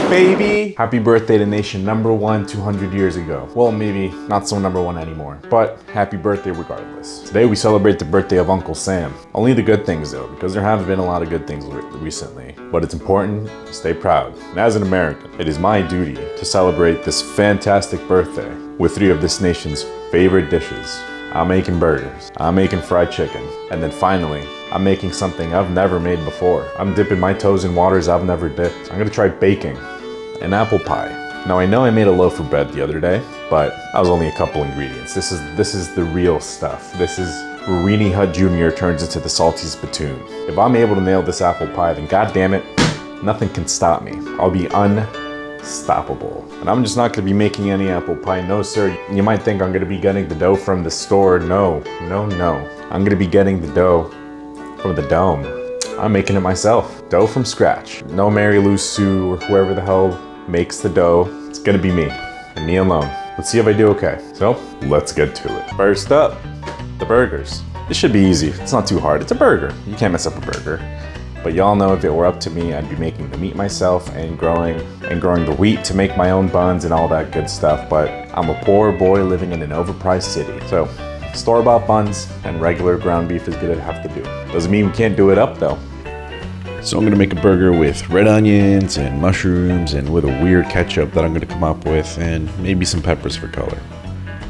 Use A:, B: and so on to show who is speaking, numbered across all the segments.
A: baby! Happy birthday to nation #1 200 years ago. Well, maybe not so #1 anymore, but happy birthday regardless. Today we celebrate the birthday of Uncle Sam. Only the good things though, because there haven't been a lot of good things recently. But it's important to stay proud. And as an American, it is my duty to celebrate this fantastic birthday with 3 of this nation's favorite dishes. I'm making burgers, I'm making fried chicken, and then finally, I'm making something I've never made before. I'm dipping my toes in waters I've never dipped. I'm gonna try baking an apple pie. Now I know I made a loaf of bread the other day, but that was only a couple ingredients. This is the real stuff. This is where Weenie Hut Jr. turns into the salty spittoon. If I'm able to nail this apple pie, then goddamn it, nothing can stop me. I'll be unstoppable. And I'm just not gonna be making any apple pie. No, sir. You might think I'm gonna be getting the dough from the store. No. I'm gonna be getting the dough from the dome. I'm making it myself. Dough from scratch. No Mary Lou Sue or whoever the hell makes the dough. It's gonna be me, and me alone. Let's see if I do okay. So, let's get to it. First up, the burgers. This should be easy. It's not too hard. It's a burger. You can't mess up a burger. But y'all know if it were up to me, I'd be making the meat myself and growing the wheat to make my own buns and all that good stuff. But I'm a poor boy living in an overpriced city. So, store-bought buns and regular ground beef is gonna have to do. Doesn't mean we can't do it up though. So I'm gonna make a burger with red onions and mushrooms and with a weird ketchup that I'm gonna come up with and maybe some peppers for color.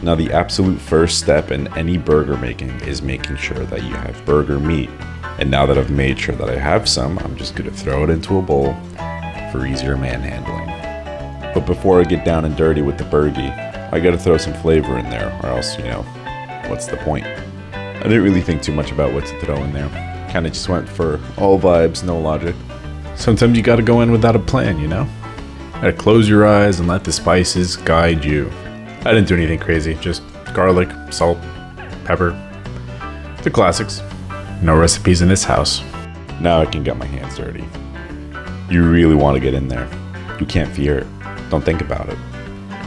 A: Now the absolute first step in any burger making is making sure that you have burger meat. And now that I've made sure that I have some, I'm just gonna throw it into a bowl for easier manhandling. But before I get down and dirty with the burgie, I gotta throw some flavor in there or else, what's the point? I didn't really think too much about what to throw in there. Kinda just went for all vibes, no logic. Sometimes you gotta go in without a plan, Gotta close your eyes and let the spices guide you. I didn't do anything crazy, just garlic, salt, pepper. The classics. No recipes in this house. Now I can get my hands dirty. You really want to get in there. You can't fear it. Don't think about it.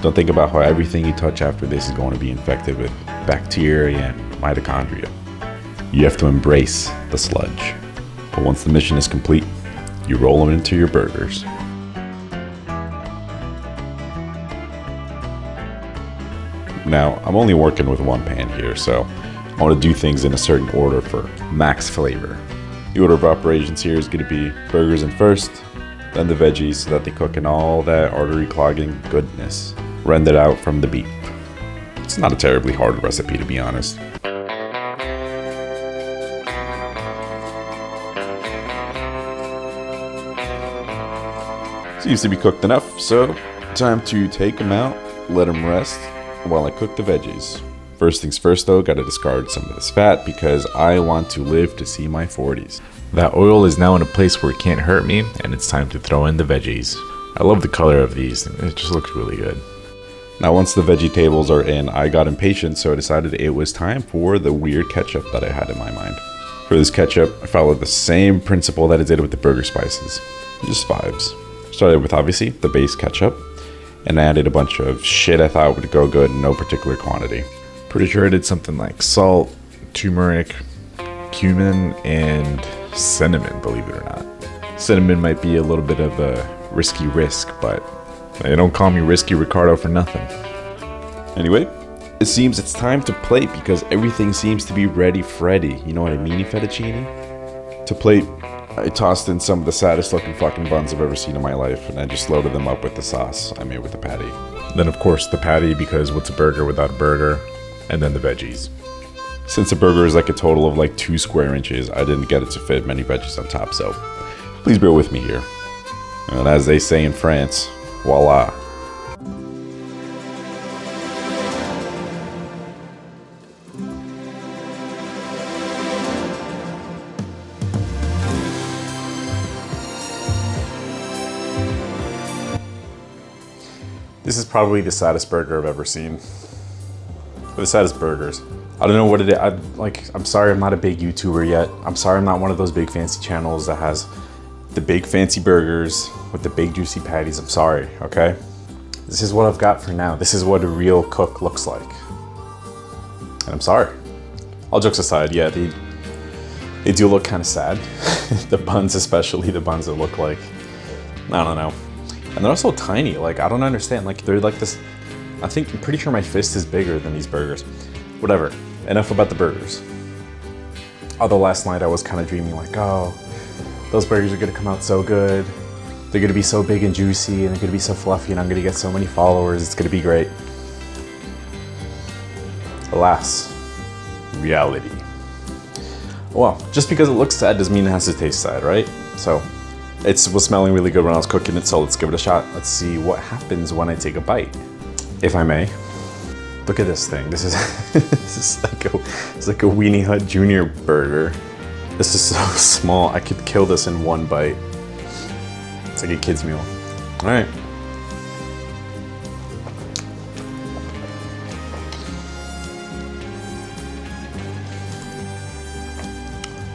A: Don't think about how everything you touch after this is going to be infected with bacteria and mitochondria. You have to embrace the sludge. But once the mission is complete, you roll them into your burgers. Now, I'm only working with one pan here, so I want to do things in a certain order for max flavor. The order of operations here is going to be burgers in first, then the veggies so that they cook in all that artery clogging goodness rendered out from the beef. It's not a terribly hard recipe, to be honest. Seems to be cooked enough, so time to take them out, let them rest while I cook the veggies. First things first though, gotta discard some of this fat because I want to live to see my 40s. That oil is now in a place where it can't hurt me, and it's time to throw in the veggies. I love the color of these, it just looks really good. Now once the vegetables are in, I got impatient, so I decided it was time for the weird ketchup that I had in my mind. For this ketchup, I followed the same principle that I did with the burger spices, just vibes. Started with obviously the base ketchup, and I added a bunch of shit I thought would go good in no particular quantity. Pretty sure I did something like salt, turmeric, cumin, and cinnamon, believe it or not. Cinnamon might be a little bit of a risky risk, but they don't call me Risky Ricardo for nothing. Anyway, it seems it's time to plate because everything seems to be ready Freddy. You know what I mean, fettuccine? To plate, I tossed in some of the saddest looking fucking buns I've ever seen in my life, and I just loaded them up with the sauce I made with the patty. Then of course the patty, because what's a burger without a burger? And then the veggies. Since a burger is like a total of like 2 square inches, I didn't get it to fit many veggies on top, so please bear with me here. And as they say in France, voila. This is probably the saddest burger I've ever seen. The saddest burgers. I don't know what it is. I'm sorry I'm not a big YouTuber yet. I'm sorry I'm not one of those big fancy channels that has the big fancy burgers with the big juicy patties. I'm sorry, okay? This is what I've got for now. This is what a real cook looks like. And I'm sorry. All jokes aside, yeah, they do look kind of sad. The buns, especially the buns that look like, I don't know. And they're also tiny. Like, I don't understand. Like, they're like this. I'm pretty sure my fist is bigger than these burgers. Whatever. Enough about the burgers. Although last night I was kind of dreaming like, oh, those burgers are gonna come out so good. They're gonna be so big and juicy, and they're gonna be so fluffy, and I'm gonna get so many followers. It's gonna be great. Alas, reality. Well, just because it looks sad doesn't mean it has to taste sad, right? So, it was smelling really good when I was cooking it, so let's give it a shot. Let's see what happens when I take a bite, if I may. Look at this thing. This is it's like a Weenie Hut Junior burger. This is so small. I could kill this in one bite. It's like a kid's meal. All right.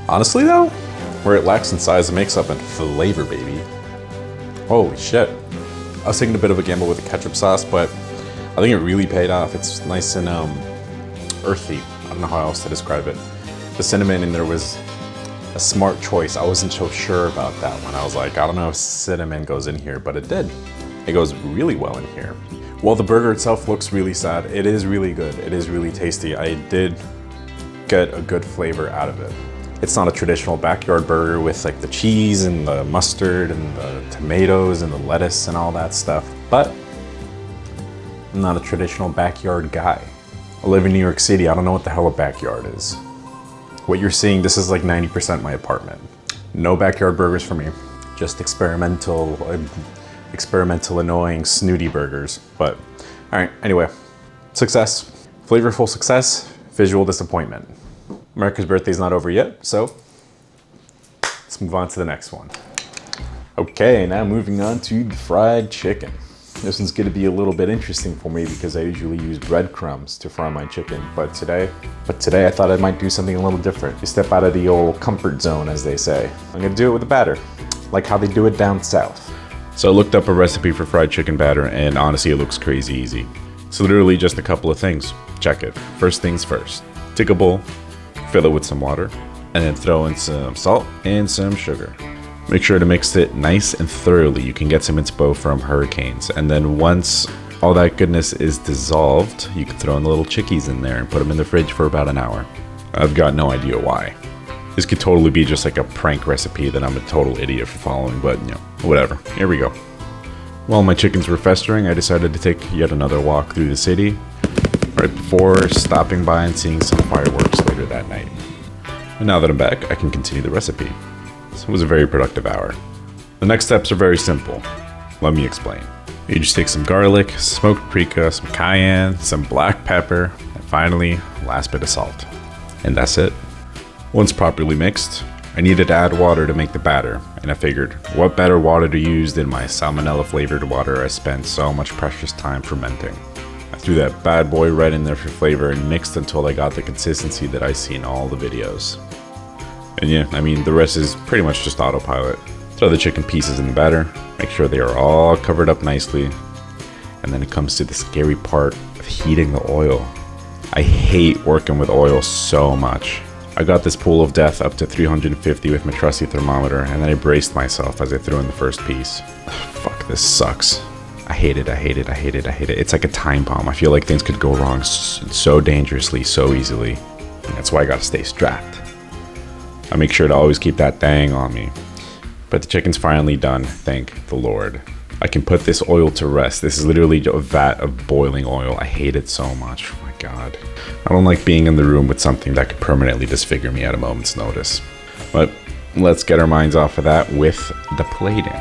A: Honestly though, where it lacks in size, it makes up in flavor, baby. Holy shit. I was taking a bit of a gamble with the ketchup sauce, but I think it really paid off. It's nice and earthy. I don't know how else to describe it. The cinnamon in there was a smart choice. I wasn't so sure about that one. I was like, I don't know if cinnamon goes in here, but it did. It goes really well in here. While the burger itself looks really sad, it is really good. It is really tasty. I did get a good flavor out of it. It's not a traditional backyard burger with like the cheese and the mustard and the tomatoes and the lettuce and all that stuff, but I'm not a traditional backyard guy. I live in New York City. I don't know what the hell a backyard is. What you're seeing, this is like 90% my apartment. No backyard burgers for me. Just experimental, annoying, snooty burgers. But all right, anyway, success. Flavorful success, visual disappointment. America's birthday's not over yet, so let's move on to the next one. Okay, now moving on to the fried chicken. This one's gonna be a little bit interesting for me because I usually use breadcrumbs to fry my chicken, but today I thought I might do something a little different. You step out of the old comfort zone, as they say. I'm gonna do it with a batter, like how they do it down south. So I looked up a recipe for fried chicken batter, and honestly, it looks crazy easy. It's literally just a couple of things. Check it. First things first. Take a bowl, fill it with some water, and then throw in some salt and some sugar. Make sure to mix it nice and thoroughly. You can get some inspo from Hurricanes. And then once all that goodness is dissolved, you can throw in the little chickies in there and put them in the fridge for about an hour. I've got no idea why. This could totally be just like a prank recipe that I'm a total idiot for following, but you know, whatever. Here we go. While my chickens were festering, I decided to take yet another walk through the city, right before stopping by and seeing some fireworks later that night. And now that I'm back, I can continue the recipe. So it was a very productive hour. The next steps are very simple. Let me explain. You just take some garlic, smoked paprika, some cayenne, some black pepper, and finally, last bit of salt. And that's it. Once properly mixed, I needed to add water to make the batter, and I figured, what better water to use than my salmonella flavored water I spent so much precious time fermenting. I threw that bad boy right in there for flavor and mixed until I got the consistency that I see in all the videos. And yeah, I mean, the rest is pretty much just autopilot. Throw the chicken pieces in the batter, make sure they are all covered up nicely, and then it comes to the scary part of heating the oil. I hate working with oil so much. I got this pool of death up to 350 with my trusty thermometer, and then I braced myself as I threw in the first piece. Fuck, this sucks. I hate it, I hate it, I hate it, I hate it. It's like a time bomb. I feel like things could go wrong so dangerously, so easily. And that's why I gotta stay strapped. I make sure to always keep that thing on me. But the chicken's finally done, thank the Lord. I can put this oil to rest. This is literally a vat of boiling oil. I hate it so much, oh my God. I don't like being in the room with something that could permanently disfigure me at a moment's notice. But let's get our minds off of that with the plating.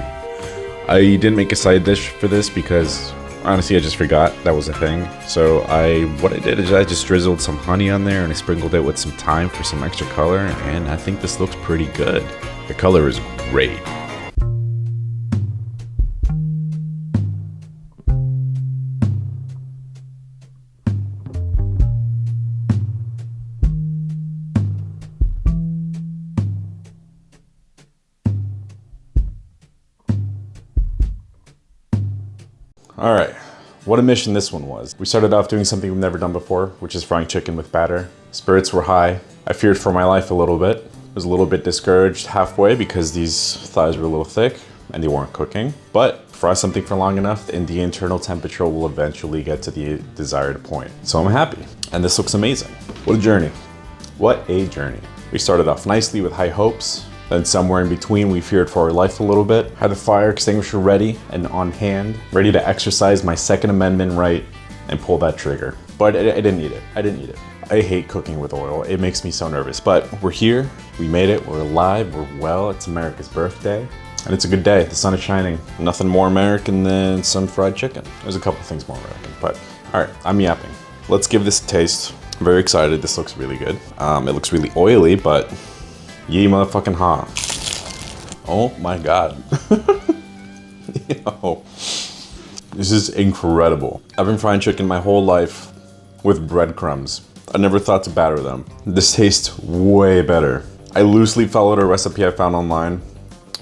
A: I didn't make a side dish for this because honestly I just forgot that was a thing. So what I did is I just drizzled some honey on there and I sprinkled it with some thyme for some extra color, and I think this looks pretty good. The color is great. All right, what a mission this one was. We started off doing something we've never done before, which is frying chicken with batter. Spirits were high. I feared for my life a little bit. I was a little bit discouraged halfway because these thighs were a little thick, and they weren't cooking. But fry something for long enough and the internal temperature will eventually get to the desired point. So I'm happy. And this looks amazing. What a journey. What a journey. We started off nicely with high hopes. Then somewhere in between, we feared for our life a little bit. Had the fire extinguisher ready and on hand, ready to exercise my Second Amendment right and pull that trigger. But I didn't need it. I didn't need it. I hate cooking with oil. It makes me so nervous. But we're here. We made it. We're alive. We're well. It's America's birthday. And it's a good day. The sun is shining. Nothing more American than some fried chicken. There's a couple things more American. But all right, I'm yapping. Let's give this a taste. I'm very excited. This looks really good. It looks really oily, but Yee motherfucking Haw. Oh my God. Yo. This is incredible. I've been frying chicken my whole life with breadcrumbs. I never thought to batter them. This tastes way better. I loosely followed a recipe I found online.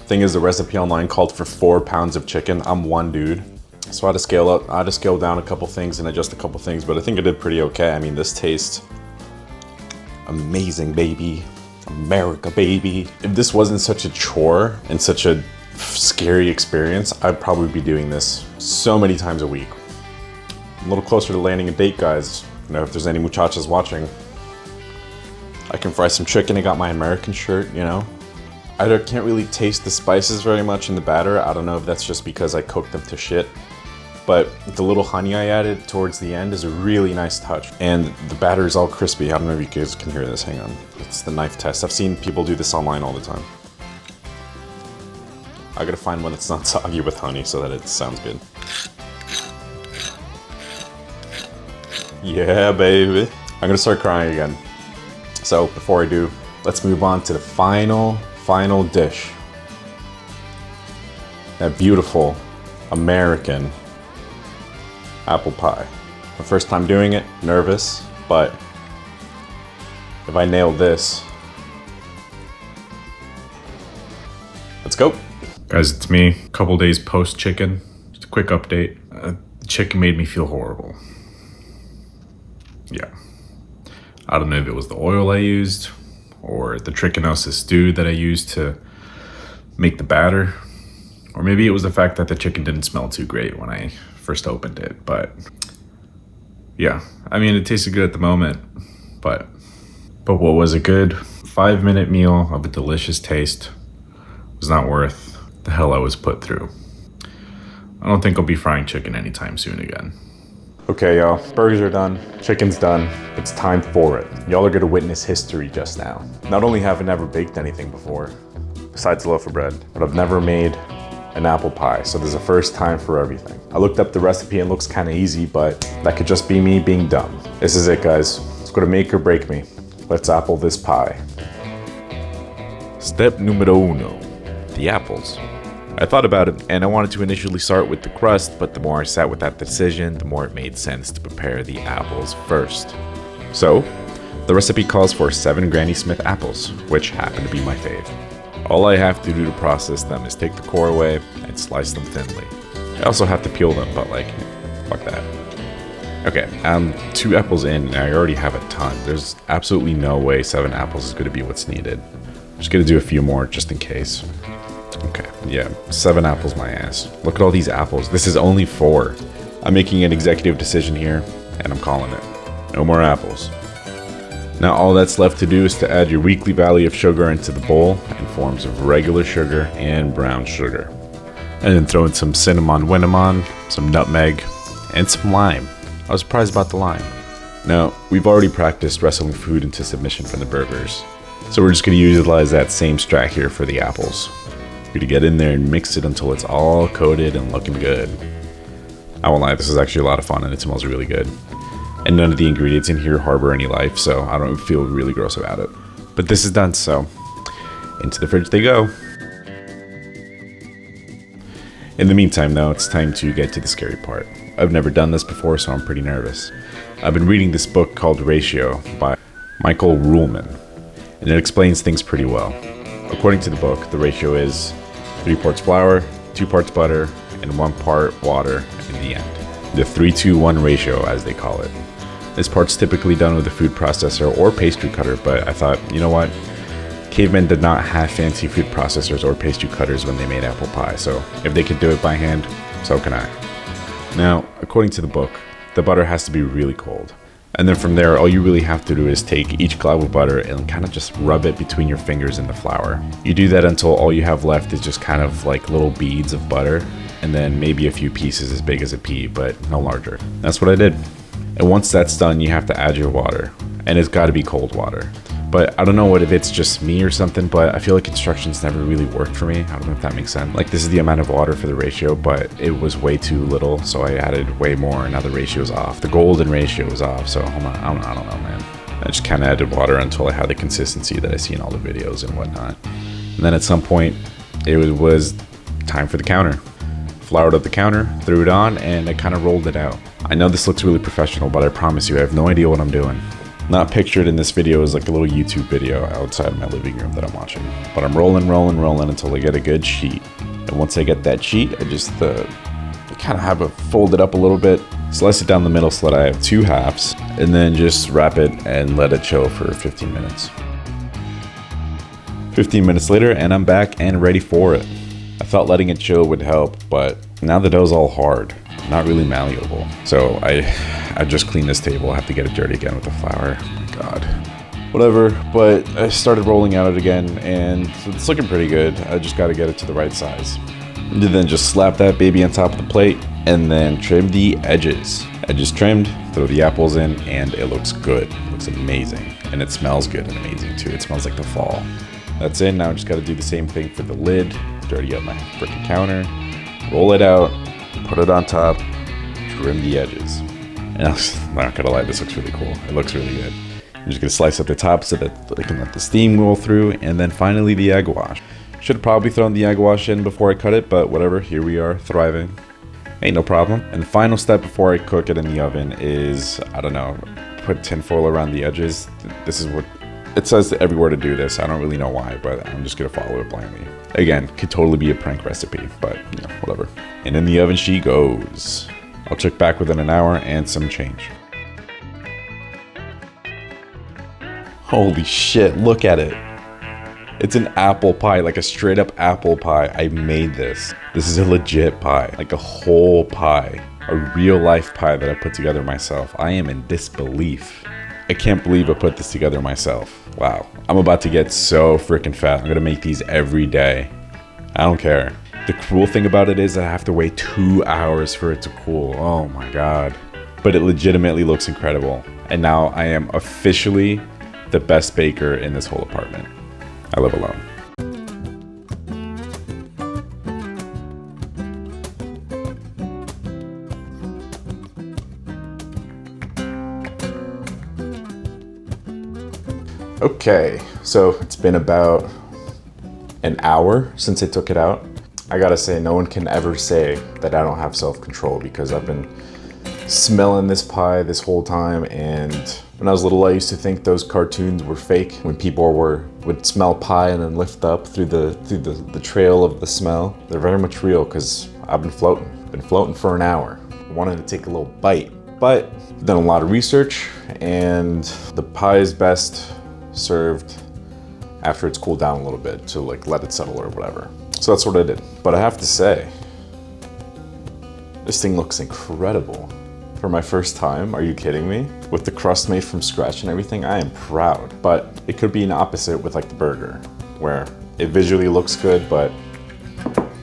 A: Thing is, the recipe online called for 4 pounds of chicken. I'm one dude. So I had to scale up, I had to scale down a couple things and adjust a couple things, but I think I did pretty okay. I mean, this tastes amazing, baby. America, baby. If this wasn't such a chore and such a scary experience, I'd probably be doing this so many times a week. I'm a little closer to landing a date, guys. You know, if there's any muchachas watching, I can fry some chicken. I got my American shirt, you know. I can't really taste the spices very much in the batter. I don't know if that's just because I cooked them to shit. But the little honey I added towards the end is a really nice touch. And the batter is all crispy. I don't know if you guys can hear this. Hang on. It's the knife test. I've seen people do this online all the time. I gotta find one that's not soggy with honey so that it sounds good. Yeah, baby. I'm gonna start crying again. So before I do, let's move on to the final dish. That beautiful American apple pie. My first time doing it, nervous, but if I nail this, let's go. Guys, it's me, a couple days post chicken. Just a quick update. The chicken made me feel horrible. Yeah. I don't know if it was the oil I used or the trichinosis stew that I used to make the batter, or maybe it was the fact that the chicken didn't smell too great when I first opened it. But yeah, I mean, it tasted good at the moment, but what was a good 5-minute meal of a delicious taste was not worth the hell I was put through. I don't think I'll be frying chicken anytime soon again. Okay, y'all, burgers are done, chicken's done. It's time for it. Y'all are gonna witness history just now. Not only have I never baked anything before, besides a loaf of bread, but I've never made an apple pie, so there's a first time for everything. I looked up the recipe and it looks kinda easy, but that could just be me being dumb. This is it, guys. It's gonna make or break me. Let's apple this pie. Step numero uno, the apples. I thought about it and I wanted to initially start with the crust, but the more I sat with that decision, the more it made sense to prepare the apples first. So, the recipe calls for 7 Granny Smith apples, which happen to be my fave. All I have to do to process them is take the core away and slice them thinly. I also have to peel them, but like, fuck that. Okay, I'm 2 apples in and I already have a ton. There's absolutely no way 7 apples is gonna be what's needed. I'm just gonna do a few more just in case. Okay, yeah, 7 apples my ass. Look at all these apples. This is only 4. I'm making an executive decision here, and I'm calling it. No more apples. Now all that's left to do is to add your weekly value of sugar into the bowl in forms of regular sugar and brown sugar. And then throw in some cinnamon winamon, some nutmeg, and some lime. I was surprised about the lime. Now, we've already practiced wrestling food into submission from the Burgerz, so we're just going to utilize that same strat here for the apples. You're to get in there and mix it until it's all coated and looking good. I won't lie, this is actually a lot of fun and it smells really good. And none of the ingredients in here harbor any life, so I don't feel really gross about it. But this is done, so into the fridge they go. In the meantime though, it's time to get to the scary part. I've never done this before, so I'm pretty nervous. I've been reading this book called Ratio by Michael Ruhlman, and it explains things pretty well. According to the book, the ratio is 3 parts flour, 2 parts butter, and 1 part water in the end. The 3-2-1 ratio, as they call it. This part's typically done with a food processor or pastry cutter, but I thought, you know what? Cavemen did not have fancy food processors or pastry cutters when they made apple pie, so if they could do it by hand, so can I. Now, according to the book, the butter has to be really cold. And then from there, all you really have to do is take each glob of butter and kind of just rub it between your fingers in the flour. You do that until all you have left is just kind of like little beads of butter, and then maybe a few pieces as big as a pea, but no larger. That's what I did. And once that's done, you have to add your water, and it's got to be cold water. But I don't know if it's just me or something, but I feel like instructions never really worked for me. I don't know if that makes sense. Like, this is the amount of water for the ratio, but it was way too little, so I added way more. Now the ratio's off. The golden ratio is off, so hold on, I don't know, man. I just kind of added water until I had the consistency that I see in all the videos and whatnot. And then at some point, it was time for the counter. Floured up the counter, threw it on, and I kind of rolled it out. I know this looks really professional, but I promise you, I have no idea what I'm doing. Not pictured in this video is like a little YouTube video outside of my living room that I'm watching. But I'm rolling until I get a good sheet. And once I get that sheet, I just kind of have it folded up a little bit, slice it down the middle so that I have 2 halves, and then just wrap it and let it chill for 15 minutes. 15 minutes later, and I'm back and ready for it. I thought letting it chill would help, but now the dough's all hard, not really malleable. So I just cleaned this table. I have to get it dirty again with the flour. Oh my God. Whatever, but I started rolling out it again, and it's looking pretty good. I just got to get it to the right size. And then just slap that baby on top of the plate, and then trim the edges. Edges trimmed, throw the apples in, and it looks good. It looks amazing, and it smells good and amazing too. It smells like the fall. That's it. Now I just got to do the same thing for the lid. Dirty up my frickin' counter, roll it out, put it on top, trim the edges. And I'm not gonna lie, this looks really cool. It looks really good. I'm just gonna slice up the top so that I can let the steam roll through, and then finally the egg wash. Should have probably thrown the egg wash in before I cut it, but whatever, here we are, thriving. Ain't no problem. And the final step before I cook it in the oven is, I don't know, put tinfoil around the edges. This is what it says everywhere to do this. I don't really know why, but I'm just gonna follow it blindly. Again, could totally be a prank recipe, but you know, whatever. And in the oven she goes. I'll check back within an hour and some change. Holy shit, look at it. It's an apple pie, like a straight up apple pie. I made this. This is a legit pie, like a whole pie. A real life pie that I put together myself. I am in disbelief. I can't believe I put this together myself. Wow. I'm about to get so freaking fat. I'm gonna make these every day. I don't care. The cool thing about it is I have to wait 2 hours for it to cool. Oh my God. But it legitimately looks incredible. And now I am officially the best baker in this whole apartment. I live alone. Okay, so it's been about an hour since I took it out. I gotta say, no one can ever say that I don't have self-control, because I've been smelling this pie this whole time, and when I was little I used to think those cartoons were fake, when people would smell pie and then lift up through the trail of the smell. They're very much real, because I've been floating for an hour. I wanted to take a little bite, but I've done a lot of research, and the pie is best served after it's cooled down a little bit, to like let it settle or whatever. So that's what I did. But I have to say, this thing looks incredible. For my first time, are you kidding me? With the crust made from scratch and everything, I am proud. But it could be an opposite with like the burger, where it visually looks good, but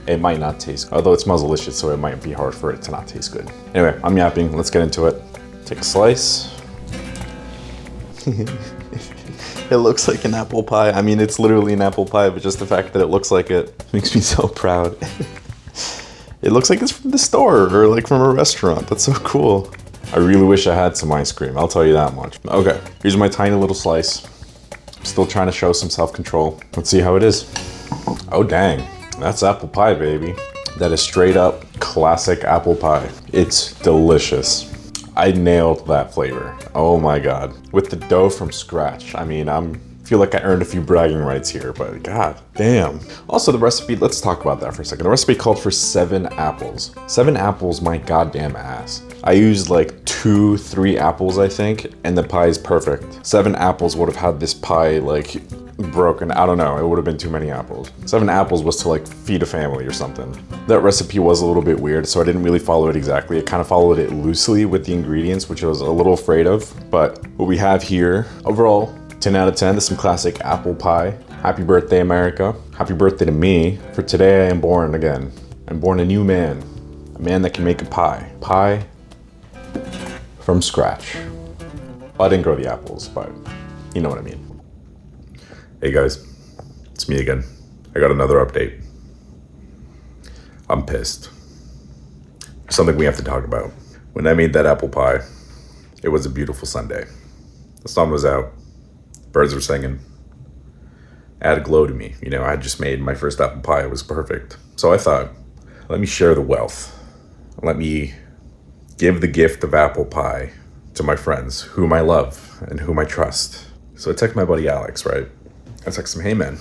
A: it might not taste good. Although it smells delicious, so it might be hard for it to not taste good. Anyway, I'm yapping, let's get into it. Take a slice. It looks like an apple pie. I mean, it's literally an apple pie, but just the fact that it looks like it makes me so proud. It looks like it's from the store or like from a restaurant. That's so cool. I really wish I had some ice cream, I'll tell you that much. Okay, here's my tiny little slice. I'm still trying to show some self-control. Let's see how it is. Oh dang, that's apple pie, baby. That is straight up classic apple pie. It's delicious. I nailed that flavor. Oh my God. With the dough from scratch. I mean, I feel like I earned a few bragging rights here, but God damn. Also the recipe, let's talk about that for a second. The recipe called for 7 apples. 7 apples, my goddamn ass. I used like 2-3 apples, I think, and the pie is perfect. 7 apples would have had this pie like broken. I don't know, it would have been too many apples. 7 apples was to like feed a family or something. That recipe was a little bit weird, so I didn't really follow it exactly. I kind of followed it loosely with the ingredients, which I was a little afraid of. But what we have here, overall, 10 out of 10. This is some classic apple pie. Happy birthday, America. Happy birthday to me. For today, I am born again. I'm born a new man. A man that can make a pie. Pie from scratch. Well, I didn't grow the apples, but you know what I mean. Hey guys, it's me again. I got another update. I'm pissed. Something we have to talk about. When I made that apple pie, it was a beautiful Sunday. The sun was out, birds were singing. It had a glow to me. You know, I had just made my first apple pie. It was perfect. So I thought, let me share the wealth. Let me give the gift of apple pie to my friends, whom I love and whom I trust. So I text my buddy Alex, right? I text him, hey man,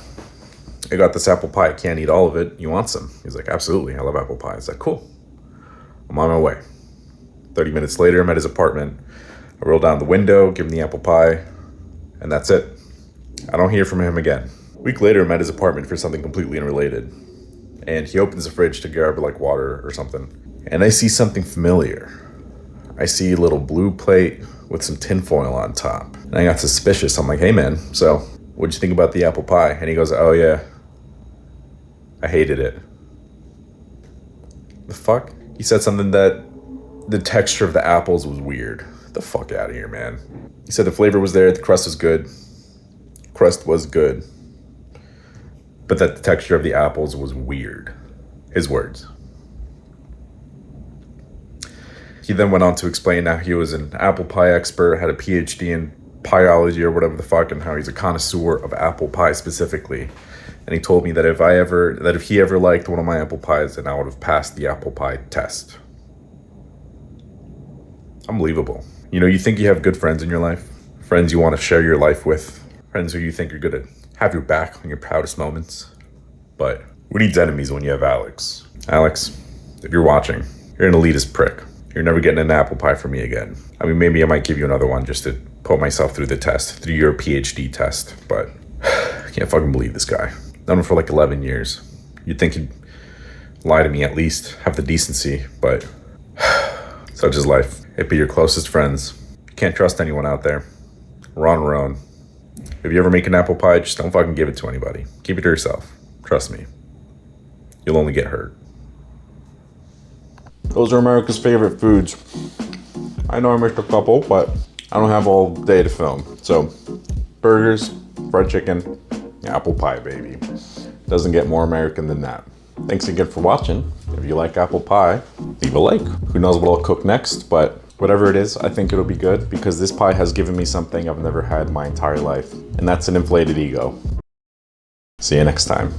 A: I got this apple pie. I can't eat all of it. You want some? He's like, absolutely. I love apple pie. I said, cool. I'm on my way. 30 minutes later, I'm at his apartment. I roll down the window, give him the apple pie, and that's it. I don't hear from him again. A week later, I'm at his apartment for something completely unrelated. And he opens the fridge to grab like water or something. And I see something familiar. I see a little blue plate with some tinfoil on top. And I got suspicious. I'm like, hey man, so what'd you think about the apple pie? And he goes, oh yeah, I hated it. The fuck? He said something that the texture of the apples was weird. Get the fuck out of here, man. He said the flavor was there, the crust was good. Crust was good. But that the texture of the apples was weird. His words. He then went on to explain how he was an apple pie expert, had a PhD in pieology or whatever the fuck, and how he's a connoisseur of apple pie specifically. And he told me that if he ever liked one of my apple pies, then I would have passed the apple pie test. Unbelievable. You know, you think you have good friends in your life, friends you want to share your life with, friends who you think are going to have your back on your proudest moments. But who needs enemies when you have Alex? Alex, if you're watching, you're an elitist prick. You're never getting an apple pie from me again. I mean, maybe I might give you another one just to put myself through the test, through your PhD test, but I can't fucking believe this guy. Known him for like 11 years. You'd think he'd lie to me at least, have the decency, but such is life. It'd be your closest friends. You can't trust anyone out there. We're on our own. If you ever make an apple pie, just don't fucking give it to anybody. Keep it to yourself. Trust me. You'll only get hurt. Those are America's favorite foods. I know I missed a couple, but I don't have all day to film. So, burgers, fried chicken, apple pie, baby. Doesn't get more American than that. Thanks again for watching. If you like apple pie, leave a like. Who knows what I'll cook next, but whatever it is, I think it'll be good because this pie has given me something I've never had my entire life, and that's an inflated ego. See you next time.